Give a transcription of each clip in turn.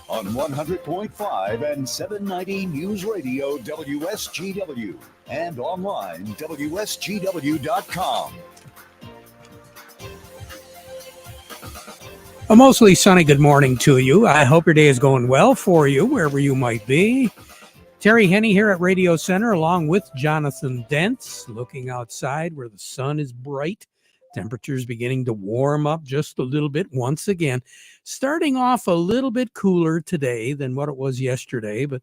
on 100.5 and 790 News Radio WSGW and online WSGW.com. A mostly sunny good morning to you. I hope your day is going well for you, wherever you might be. Terry Henne here at Radio Center, along with Jonathan Dentz, looking outside where the sun is bright. Temperatures beginning to warm up just a little bit once again. Starting off a little bit cooler today than what it was yesterday, but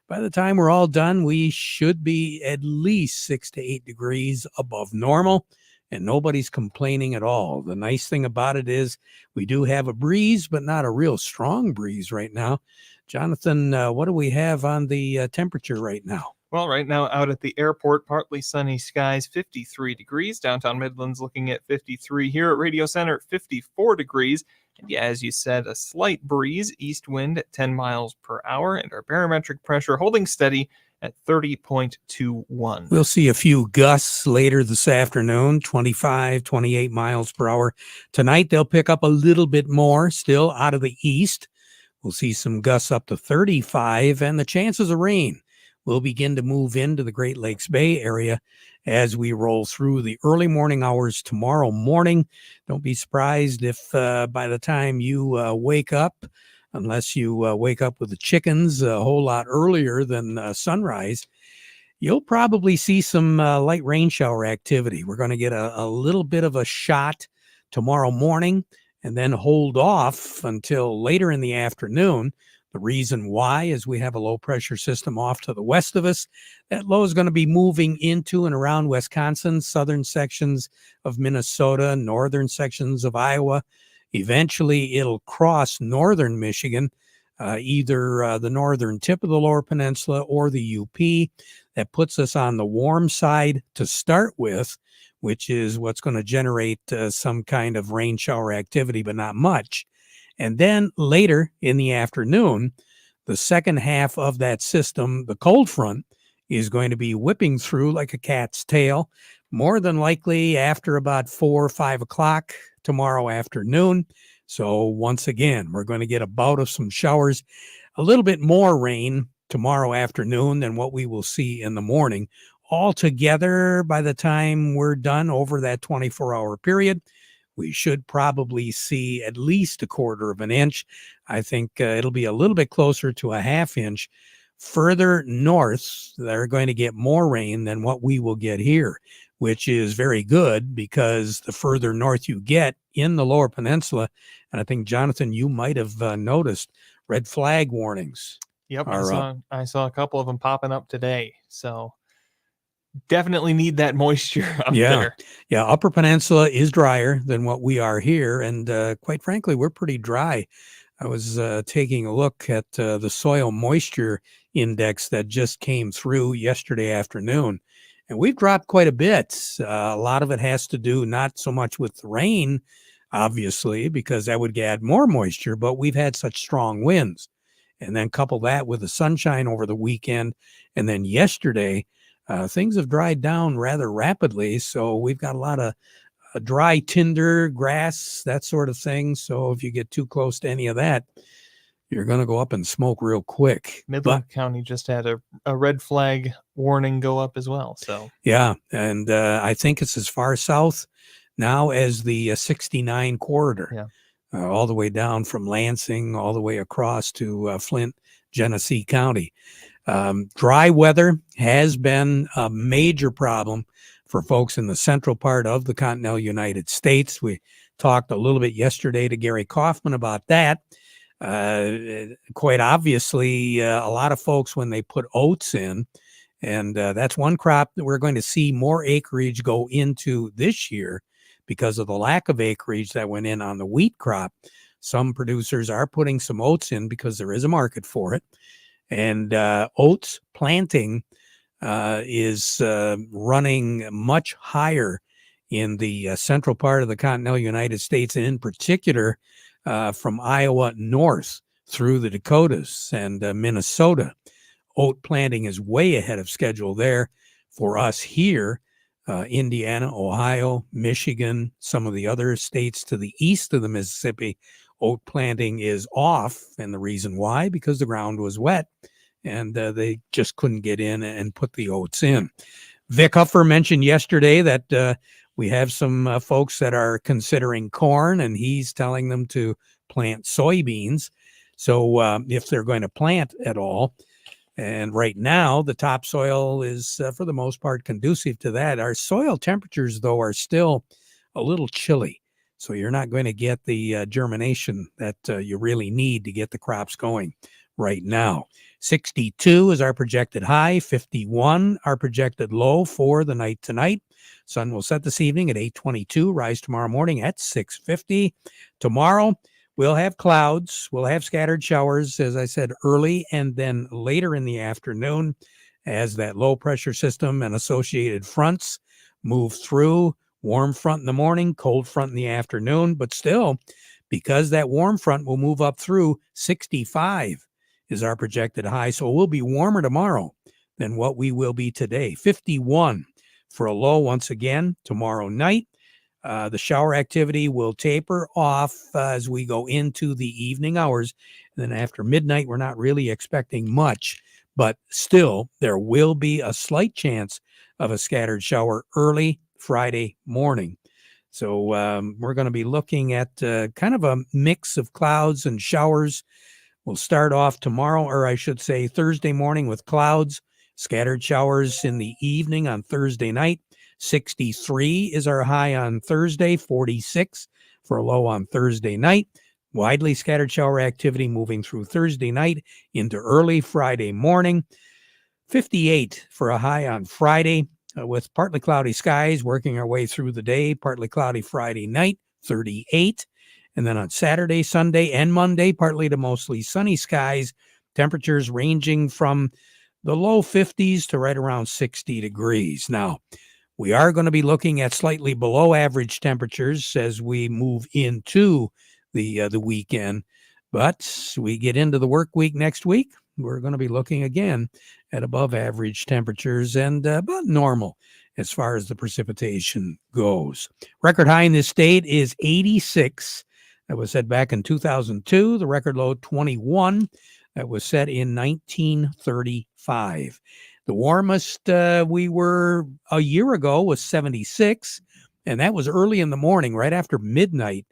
by the time we're all done, we should be at least 6 to 8 degrees above normal. And nobody's complaining at all. The nice thing about it is we do have a breeze, but not a real strong breeze right now. Jonathan, what do we have on the temperature right now? Well, right now out at the airport, partly sunny skies, 53 degrees. Downtown Midland's looking at 53. Here at Radio Center, 54 degrees. And yeah, as you said, a slight breeze, east wind at 10 miles per hour, and our barometric pressure holding steady at 30.21. We'll see a few gusts later this afternoon, 25, 28 miles per hour. Tonight, they'll pick up a little bit more, still out of the east. We'll see some gusts up to 35, and the chances of rain will begin to move into the Great Lakes Bay area as we roll through the early morning hours tomorrow morning. Don't be surprised if by the time you wake up, unless you wake up with the chickens a whole lot earlier than sunrise, you'll probably see some light rain shower activity. We're going to get a little bit of a shot tomorrow morning and then hold off until later in the afternoon. The reason why is we have a low pressure system off to the west of us. That low is going to be moving into and around Wisconsin, southern sections of Minnesota, northern sections of Iowa. Eventually, it'll cross northern Michigan, either the northern tip of the Lower Peninsula or the UP. That puts us on the warm side to start with, which is what's going to generate some kind of rain shower activity, but not much. And then later in the afternoon, the second half of that system, the cold front, is going to be whipping through like a cat's tail, more than likely after about 4 or 5 o'clock tomorrow afternoon. So once again, we're going to get a bout of some showers, a little bit more rain tomorrow afternoon than what we will see in the morning. Altogether, by the time we're done over that 24-hour period, we should probably see at least a quarter of an inch. I think it'll be a little bit closer to a half inch. Further north, they're going to get more rain than what we will get here, which is very good because the further north you get in the Lower Peninsula, and I think, Jonathan, you might have noticed red flag warnings. Yep, I saw a couple of them popping up today. So definitely need that moisture up there. Yeah, Upper Peninsula is drier than what we are here, and quite frankly, we're pretty dry. I was taking a look at the soil moisture index that just came through yesterday afternoon, and we've dropped quite a bit. A lot of it has to do not so much with the rain, obviously, because that would add more moisture, but we've had such strong winds. And then couple that with the sunshine over the weekend, and then yesterday, things have dried down rather rapidly, so we've got a lot of dry tinder, grass, that sort of thing. So if you get too close to any of that, you're going to go up in smoke real quick. Midland County just had a red flag warning go up as well. So yeah, and I think it's as far south now as the 69 corridor, all the way down from Lansing all the way across to Flint, Genesee County. Dry weather has been a major problem for folks in the central part of the continental United States. We talked a little bit yesterday to Gary Kaufman about that. Quite obviously, a lot of folks, when they put oats in, and that's one crop that we're going to see more acreage go into this year because of the lack of acreage that went in on the wheat crop. Some producers are putting some oats in because there is a market for it. And oats planting is running much higher in the central part of the continental United States, and in particular from Iowa north through the Dakotas and Minnesota. Oat planting is way ahead of schedule there. For us here, Indiana, Ohio, Michigan, some of the other states to the east of the Mississippi, oat planting is off. And the reason why, because the ground was wet and they just couldn't get in and put the oats in. Vic Huffer mentioned yesterday that we have some folks that are considering corn, and he's telling them to plant soybeans. So if they're going to plant at all, and right now the topsoil is for the most part conducive to that. Our soil temperatures, though, are still a little chilly. So you're not going to get the germination that you really need to get the crops going right now. 62 is our projected high, 51 our projected low for the night tonight. Sun will set this evening at 8:22, rise tomorrow morning at 6:50. Tomorrow we'll have clouds, we'll have scattered showers, as I said, early and then later in the afternoon as that low pressure system and associated fronts move through. Warm front in the morning, cold front in the afternoon, but still, because that warm front will move up through, 65 is our projected high. So we'll be warmer tomorrow than what we will be today. 51 for a low once again tomorrow night. The shower activity will taper off as we go into the evening hours. And then after midnight, we're not really expecting much, but still there will be a slight chance of a scattered shower early Friday morning. So we're going to be looking at kind of a mix of clouds and showers. We'll start off tomorrow, or I should say Thursday morning, with clouds, scattered showers in the evening on Thursday night. 63 is our high on Thursday, 46 for a low on Thursday night. Widely scattered shower activity moving through Thursday night into early Friday morning. 58 for a high on Friday with partly cloudy skies working our way through the day. Partly cloudy Friday night, 38. And then on Saturday, Sunday, and Monday, partly to mostly sunny skies. Temperatures ranging from the low 50s to right around 60 degrees. Now, we are going to be looking at slightly below average temperatures as we move into the weekend. But we get into the work week next week, we're going to be looking again at above average temperatures and about normal as far as the precipitation goes. Record high in this state is 86. That was set back in 2002. The record low, 21. That was set in 1935. The warmest we were a year ago was 76, and that was early in the morning, right after midnight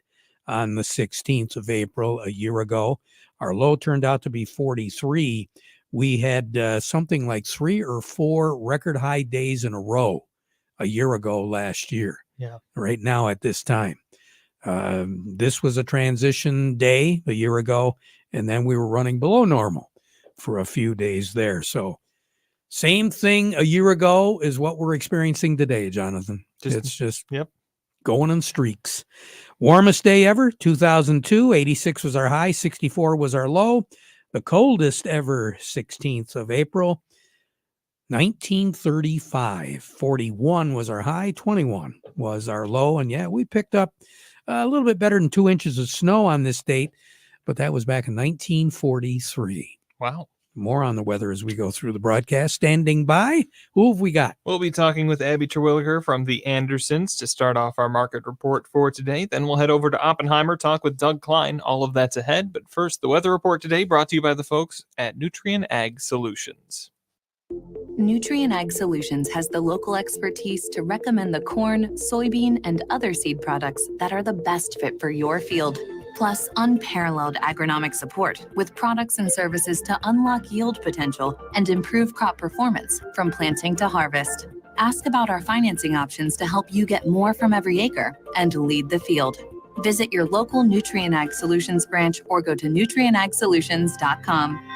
on the 16th of April a year ago. Our low turned out to be 43. We had something like 3 or 4 record high days in a row a year ago last year. Yeah. Right now at this time. This was a transition day a year ago, and then we were running below normal for a few days there. So same thing a year ago is what we're experiencing today, Jonathan. It's just going in streaks. Warmest day ever, 2002, 86 was our high, 64 was our low. The coldest ever, 16th of April, 1935, 41 was our high, 21 was our low. And yeah, we picked up a little bit better than 2 inches of snow on this date, but that was back in 1943. Wow. More on the weather as we go through the broadcast. Standing by, who have we got? We'll be talking with Abby Terwilliger from the Andersons to start off our market report for today. Then we'll head over to Oppenheimer, talk with Doug Klein. All of that's ahead. But first, the weather report today brought to you by the folks at Nutrien Ag Solutions. Nutrien Ag Solutions has the local expertise to recommend the corn, soybean, and other seed products that are the best fit for your field. Plus, unparalleled agronomic support with products and services to unlock yield potential and improve crop performance from planting to harvest. Ask about our financing options to help you get more from every acre and lead the field. Visit your local Nutrien Ag Solutions branch or go to nutrienagsolutions.com.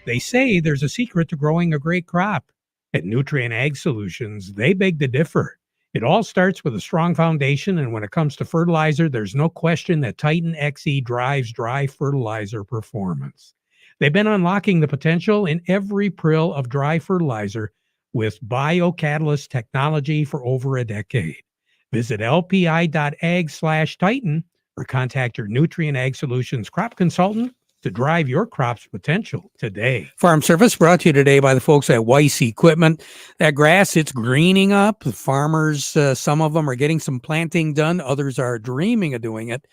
They say there's a secret to growing a great crop. At Nutrien Ag Solutions, they beg to differ. It all starts with a strong foundation, and when it comes to fertilizer, there's no question that Titan XE drives dry fertilizer performance. They've been unlocking the potential in every prill of dry fertilizer with biocatalyst technology for over a decade. Visit lpi.ag/Titan or contact your Nutrien Ag Solutions crop consultant to drive your crop's potential today. Farm Service brought to you today by the folks at Weiss Equipment. That grass, it's greening up. The farmers, some of them are getting some planting done. Others are dreaming of doing it.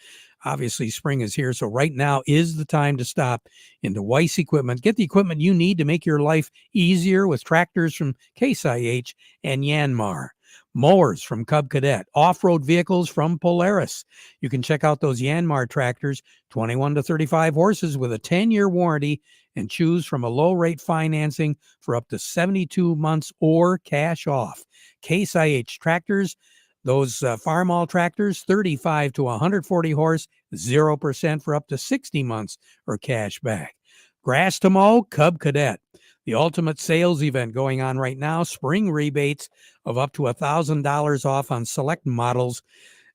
Obviously, spring is here, so right now is the time to stop into Weiss Equipment. Get the equipment you need to make your life easier with tractors from Case IH and Yanmar, mowers from Cub Cadet, off-road vehicles from Polaris. You can check out those Yanmar tractors, 21 to 35 horses with a 10-year warranty, and choose from a low-rate financing for up to 72 months or cash off. Case IH tractors, those farm-all tractors, 35 to 140 horse, 0% for up to 60 months or cash back. Grass to mow, Cub Cadet. The ultimate sales event going on right now, spring rebates of up to $1,000 off on select models.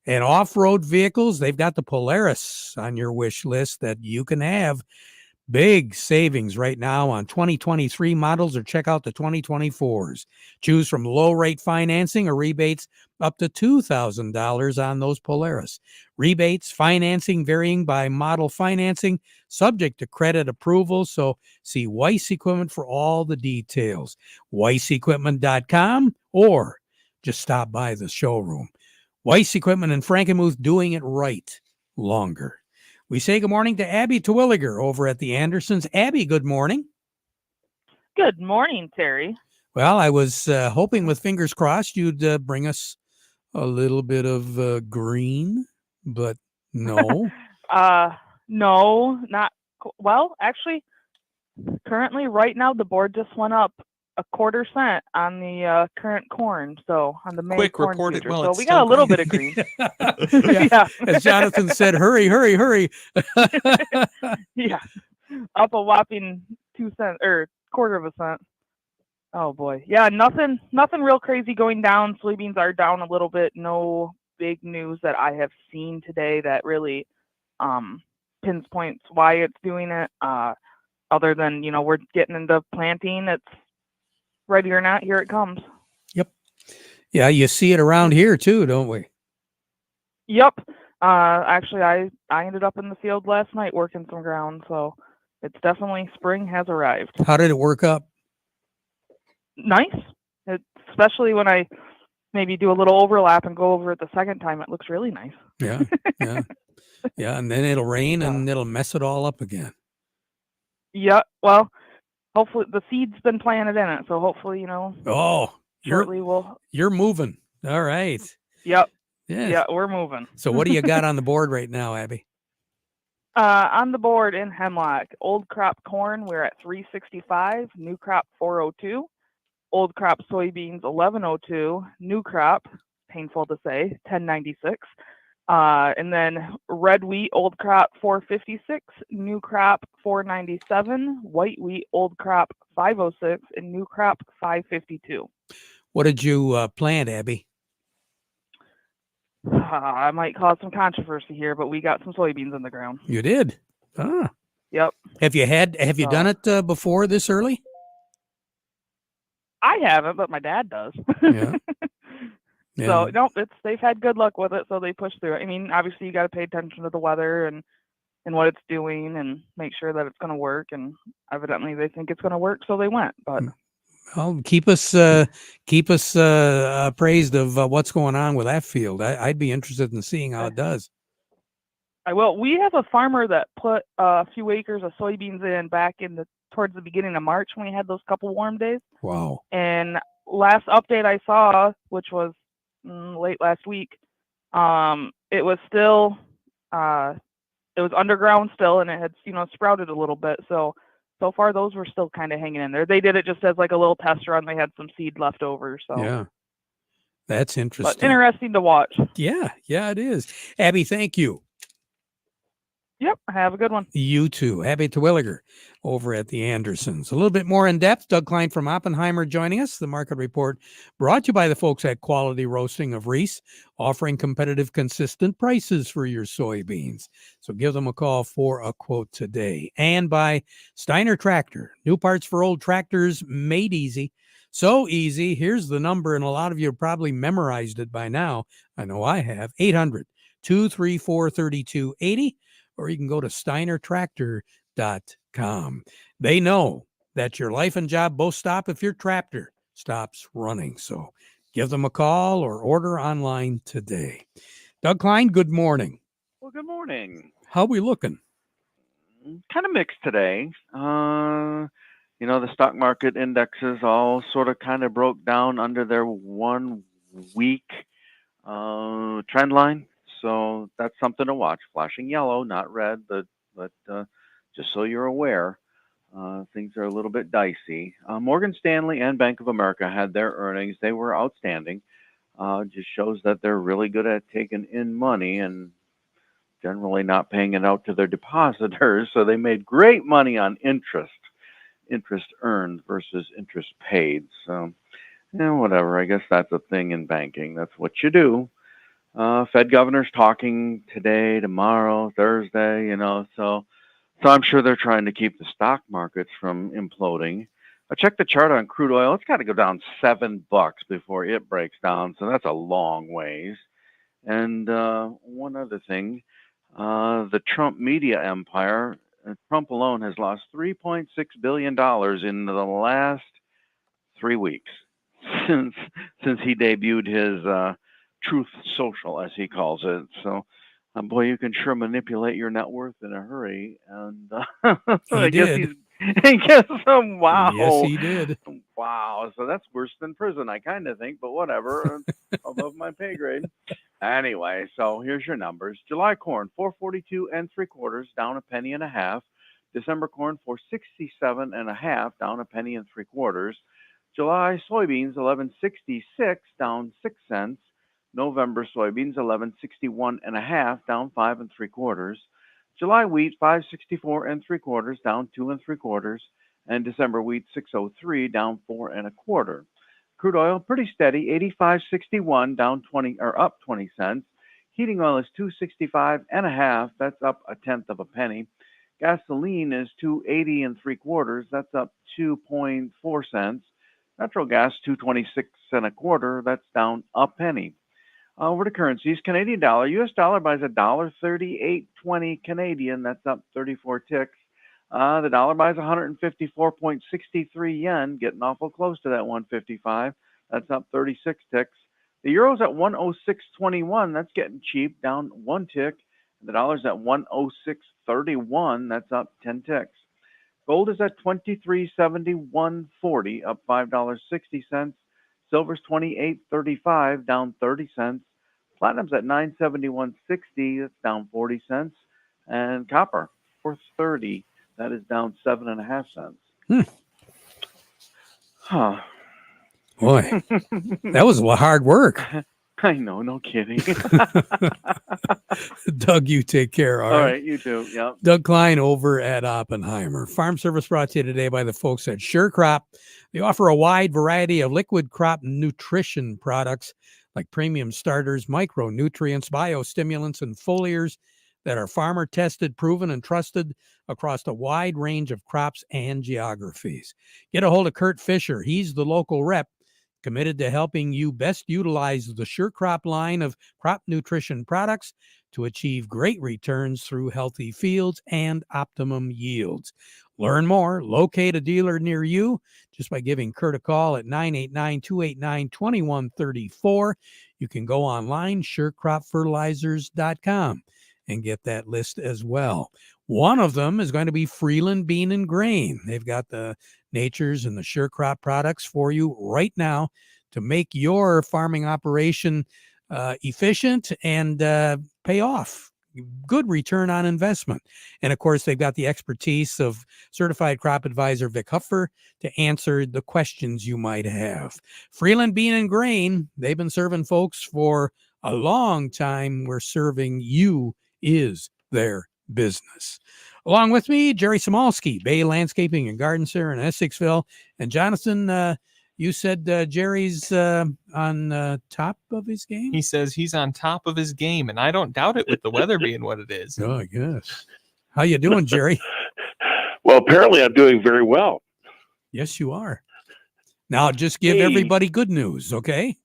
And off-road vehicles, they've got the Polaris on your wish list that you can have. Big savings right now on 2023 models, or check out the 2024s. Choose from low-rate financing or rebates up to $2,000 on those Polaris. Rebates, financing varying by model financing, subject to credit approval. So see Weiss Equipment for all the details. WeissEquipment.com, or just stop by the showroom. Weiss Equipment in Frankenmuth, doing it right longer. We say good morning to Abby Terwilliger over at the Andersons. Abby, good morning. Good morning, Terry. Well, I was hoping with fingers crossed you'd bring us a little bit of green, but no. No, not well. Actually, currently, right now, the board just went up a quarter cent on the current corn. So on the May Quick, corn report it future. while So it's we still got a little green. bit of green. Yeah. As Jonathan said, hurry, hurry, hurry. Yeah, up a whopping 2 cents or quarter of a cent. Oh boy, yeah, nothing real crazy going down. Soybeans are down a little bit. No big news that I have seen today that really pinpoints why it's doing it. Other than we're getting into planting. It's ready or not, here it comes. Yep. Yeah, you see it around here too, don't we? Yep. Actually, I ended up in the field last night working some ground, so it's definitely spring has arrived. How did it work up? Nice. Especially when I maybe do a little overlap and go over it the second time, it looks really nice. Yeah, yeah, yeah. And then it'll rain and it'll mess it all up again. Yeah. Well, hopefully the seed's been planted in it, so hopefully Oh, shortly you're moving. All right. Yep. Yeah. Yeah, we're moving. So what do you got on the board right now, Abby? On the board in Hemlock, old crop corn, we're at 365, new crop 402, old crop soybeans 1102, new crop, painful to say, 1096. And then red wheat, old crop 456, new crop 497, white wheat, old crop 506, and new crop 552. What did you plant, Abby? I might cause some controversy here, but we got some soybeans in the ground. You did? Ah. Yep. Have you done it before this early? I haven't, but my dad does. Yeah. Yeah. So no, they've had good luck with it, so they push through it. I mean, obviously you got to pay attention to the weather and what it's doing and make sure that it's going to work. And evidently they think it's going to work, so they went. But well, keep us appraised of what's going on with that field. I'd be interested in seeing how it does. I will. We have a farmer that put a few acres of soybeans in back towards the beginning of March when we had those couple warm days. Wow. And last update I saw, which was late last week, it was still it was underground still, and it had sprouted a little bit. So far those were still kind of hanging in there. They did it just as like a little test run. They had some seed left over. So yeah, that's interesting. But interesting to watch. Yeah, it is. Abby, thank you. Yep. Have a good one. You too. Abby Terwilliger over at the Andersons. A little bit more in depth. Doug Klein from Oppenheimer joining us. The Market Report brought to you by the folks at Quality Roasting of Reese, offering competitive, consistent prices for your soybeans. So give them a call for a quote today. And by Steiner Tractor. New parts for old tractors made easy. So easy. Here's the number, and a lot of you have probably memorized it by now. I know I have. 800-234-3280. Or you can go to steinertractor.com. They know that your life and job both stop if your tractor stops running. So give them a call or order online today. Doug Klein, good morning. Well, good morning. How we looking? Kind of mixed today. The stock market indexes all sort of kind of broke down under their 1 week trend line. So that's something to watch. Flashing yellow, not red, but just so you're aware, things are a little bit dicey. Morgan Stanley and Bank of America had their earnings. They were outstanding. Just shows that they're really good at taking in money and generally not paying it out to their depositors. So they made great money on interest earned versus interest paid. So, whatever. I guess that's a thing in banking. That's what you do. Fed governor's talking today, tomorrow, Thursday, so I'm sure they're trying to keep the stock markets from imploding. I checked the chart on crude oil. It's got to go down $7 before it breaks down. So that's a long ways. And one other thing, the Trump media empire, Trump alone has lost $3.6 billion in the last 3 weeks since he debuted his Truth Social, as he calls it. So, boy, you can sure manipulate your net worth in a hurry. And He did. Wow. Yes, he did. Wow. So that's worse than prison, I kind of think, but whatever. Above my pay grade. Anyway, so here's your numbers. July corn, 442 3/4, down 1.5 pennies. December corn, 467 1/2, down 1.3 pennies. July soybeans, 1166, down 6 cents. November soybeans, 1161 1/2, down 5 3/4. July wheat, 564 3/4, down 2 3/4. And December wheat, 603, down 4 1/4. Crude oil pretty steady, 85.61, down 20 or up 20 cents. Heating oil is 265 1/2, that's up 1/10 penny. Gasoline is 280 3/4, that's up 2.4 cents. Natural gas 226 1/4, that's down a penny. Over to currencies, Canadian dollar, US dollar buys $1.3820 Canadian, that's up 34 ticks. The dollar buys 154.63 yen, getting awful close to that 155. That's up 36 ticks. The euro's at 106.21. That's getting cheap, down 1 tick. The dollar's at 106.31. That's up 10 ticks. Gold is at $23.7140, up $5.60. Silver's $28.35, down 30 cents. Platinum's at $971.60. That's down 40 cents. And copper, $4.30. That is down 7.5 cents. Huh. Boy, that was a lot of hard work. I know, no kidding. Doug, you take care. All right, you too. Yep. Doug Klein over at Oppenheimer. Farm Service brought to you today by the folks at Sure Crop. They offer a wide variety of liquid crop nutrition products like premium starters, micronutrients, biostimulants, and foliars that are farmer tested, proven, and trusted across a wide range of crops and geographies. Get a hold of Kurt Fisher. He's the local rep, committed to helping you best utilize the Sure Crop line of crop nutrition products to achieve great returns through healthy fields and optimum yields. Learn more, locate a dealer near you just by giving Kurt a call at 989-289-2134. You can go online, surecropfertilizers.com, and get that list as well. One of them is going to be Freeland Bean and Grain. They've got the Nature's and the Sure Crop products for you right now to make your farming operation efficient and pay off. Good return on investment. And of course, they've got the expertise of certified crop advisor Vic Huffer to answer the questions you might have. Freeland Bean and Grain, they've been serving folks for a long time. We're serving you is their business. Along with me, Jerry Samalski, Bay Landscaping and Garden Center in Essexville. And Jonathan, you said Jerry's on top of his game? He says he's on top of his game, and I don't doubt it with the weather being what it is. Oh, I guess. How you doing, Jerry? Well, apparently I'm doing very well. Yes, you are. Now, just give everybody good news, okay?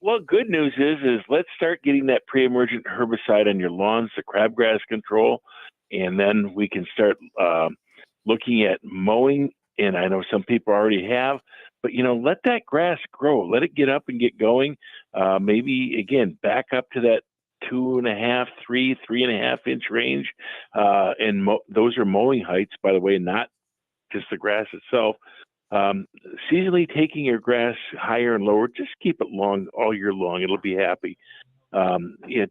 Well, good news is let's start getting that pre-emergent herbicide on your lawns, the crabgrass control, and then we can start looking at mowing. And I know some people already have, but let that grass grow, let it get up and get going. Maybe again back up to that 2.5, 3.5 inch range. And those are mowing heights, by the way, not just the grass itself. Seasonally taking your grass higher and lower, just keep it long all year long. It'll be happy.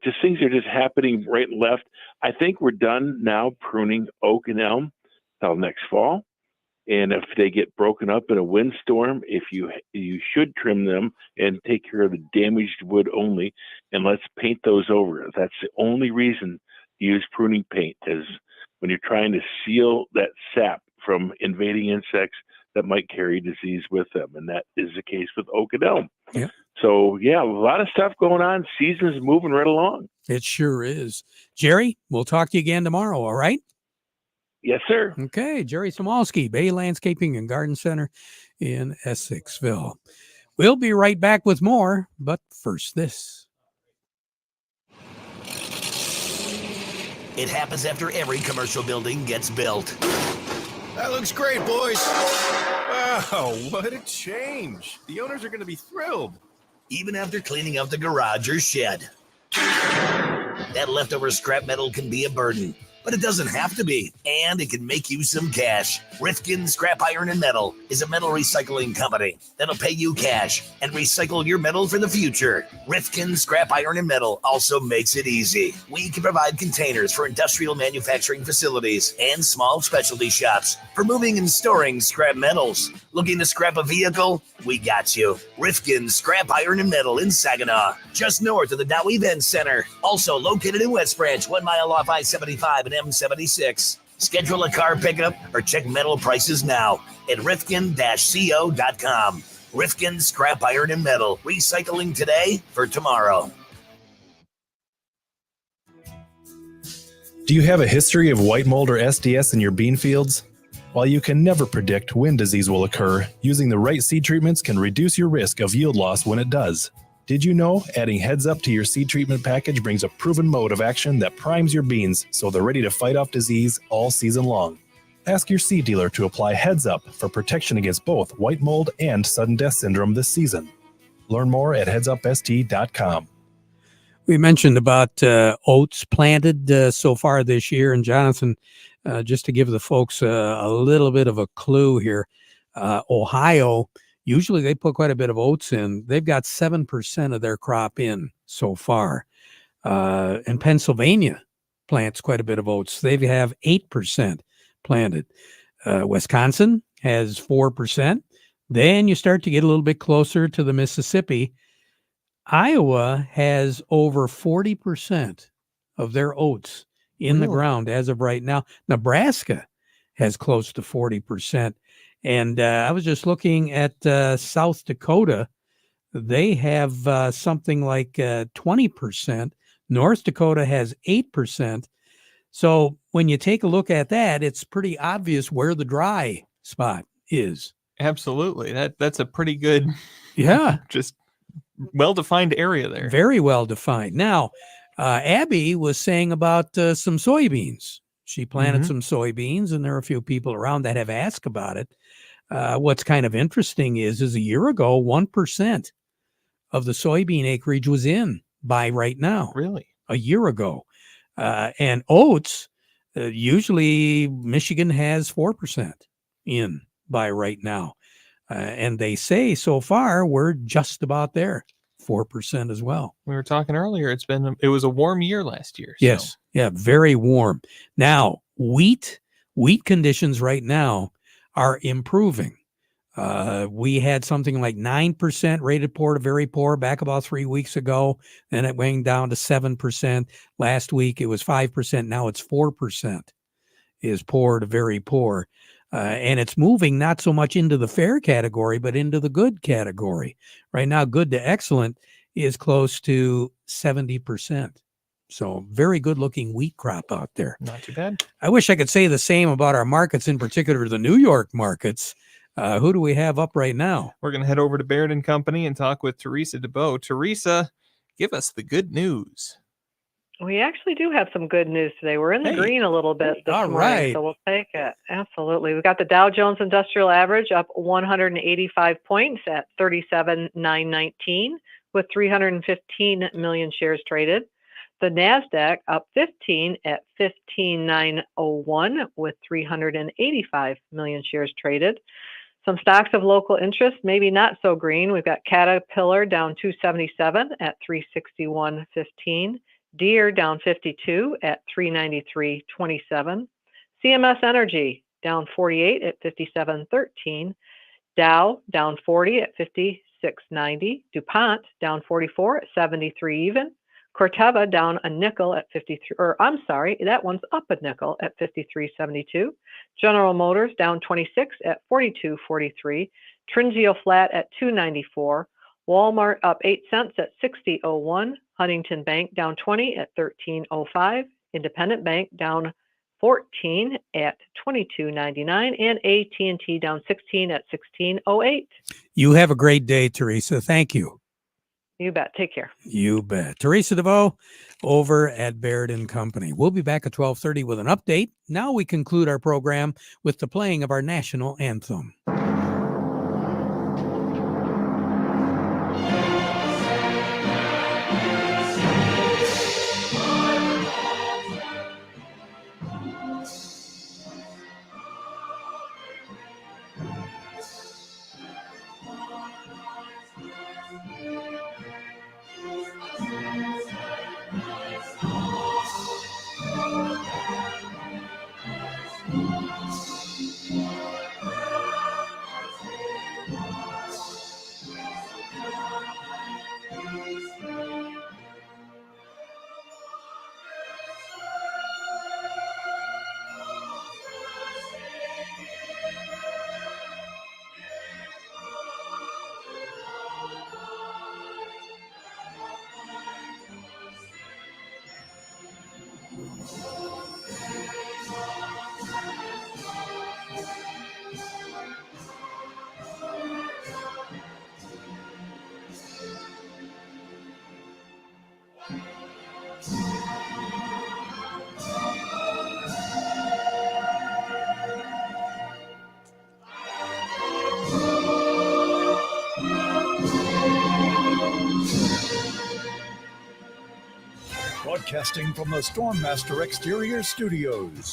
Just things are just happening right and left. I think we're done now pruning oak and elm till next fall. And if they get broken up in a windstorm, you should trim them and take care of the damaged wood only, and let's paint those over. That's the only reason to use pruning paint, is when you're trying to seal that sap from invading insects that might carry disease with them, and that is the case with oak and elm. Yeah. So yeah, a lot of stuff going on. Season's moving right along. It sure is. Jerry, we'll talk to you again tomorrow. All right. Yes, sir. Okay, Jerry Samolsky, Bay Landscaping and Garden Center in Essexville. We'll be right back with more, but first this. It happens after every commercial building gets built. That looks great, boys. Wow, what a change. The owners are going to be thrilled. Even after cleaning out the garage or shed. That leftover scrap metal can be a burden, but it doesn't have to be, and it can make you some cash. Rifkin Scrap Iron and Metal is a metal recycling company that'll pay you cash and recycle your metal for the future. Rifkin Scrap Iron and Metal also makes it easy. We can provide containers for industrial manufacturing facilities and small specialty shops for moving and storing scrap metals. Looking to scrap a vehicle? We got you. Rifkin Scrap Iron and Metal in Saginaw, just north of the Dow Event Center. Also located in West Branch, 1 mile off I-75 and M76. Schedule a car pickup or check metal prices now at rifkin-co.com. Rifkin Scrap Iron and Metal, recycling today for tomorrow. Do you have a history of white mold or SDS in your bean fields? While you can never predict when disease will occur, using the right seed treatments can reduce your risk of yield loss when it does. Did you know adding Heads Up to your seed treatment package brings a proven mode of action that primes your beans so they're ready to fight off disease all season long? Ask your seed dealer to apply Heads Up for protection against both white mold and sudden death syndrome this season. Learn more at headsupst.com. We mentioned about oats planted so far this year, and Jonathan, just to give the folks a little bit of a clue here, Ohio, usually they put quite a bit of oats in. They've got 7% of their crop in so far. And Pennsylvania plants quite a bit of oats. They have 8% planted. Wisconsin has 4%. Then you start to get a little bit closer to the Mississippi. Iowa has over 40% of their oats in the ground as of right now. Nebraska has close to 40%. And I was just looking at South Dakota. They have something like 20%. North Dakota has 8%. So when you take a look at that, it's pretty obvious where the dry spot is. Absolutely. That's a pretty good, just well-defined area there. Very well defined. Now, Abby was saying about some soybeans. She planted some soybeans, and there are a few people around that have asked about it. What's kind of interesting is a year ago, 1% of the soybean acreage was in by right now. Really? A year ago. And oats, usually Michigan has 4% in by right now. And they say so far we're just about there, 4% as well. We were talking earlier, it was a warm year last year. Yes. Yeah, very warm. Now, wheat conditions right now are improving. We had something like 9% rated poor to very poor back about 3 weeks ago. Then it went down to 7%. Last week it was 5%. Now it's 4% is poor to very poor. And it's moving not so much into the fair category, but into the good category. Right now, good to excellent is close to 70%. So very good looking wheat crop out there. Not too bad. I wish I could say the same about our markets, in particular the New York markets. Who do we have up right now? We're going to head over to Baird & Company and talk with Teresa DeBow. Teresa, give us the good news. We actually do have some good news today. We're in the green a little bit this morning, right. so we'll take it. Absolutely. We've got the Dow Jones Industrial Average up 185 points at 37,919 with 315 million shares traded. The NASDAQ up 15 at 15,901 with 385 million shares traded. Some stocks of local interest, maybe not so green. We've got Caterpillar down 277 at 361.15. Deere down 52 at 393.27. CMS Energy down 48 at 57.13. Dow down 40 at 56.90. DuPont down 44 at 73 even. Corteva down a nickel at 53, or I'm sorry, that one's up a nickel at 53.72. General Motors down 26 at 42.43. Trinzio flat at 2.94. Walmart up 8 cents at 60.01. Huntington Bank down 20 at 13.05. Independent Bank down 14 at 22.99, and AT&T down 16 at 16.08. You have a great day, Teresa. Thank you. You bet. Take care. You bet. Teresa DeVoe over at Baird & Company. We'll be back at 12:30 with an update. Now we conclude our program with the playing of our national anthem. Broadcasting from the Stormmaster Exterior Studios.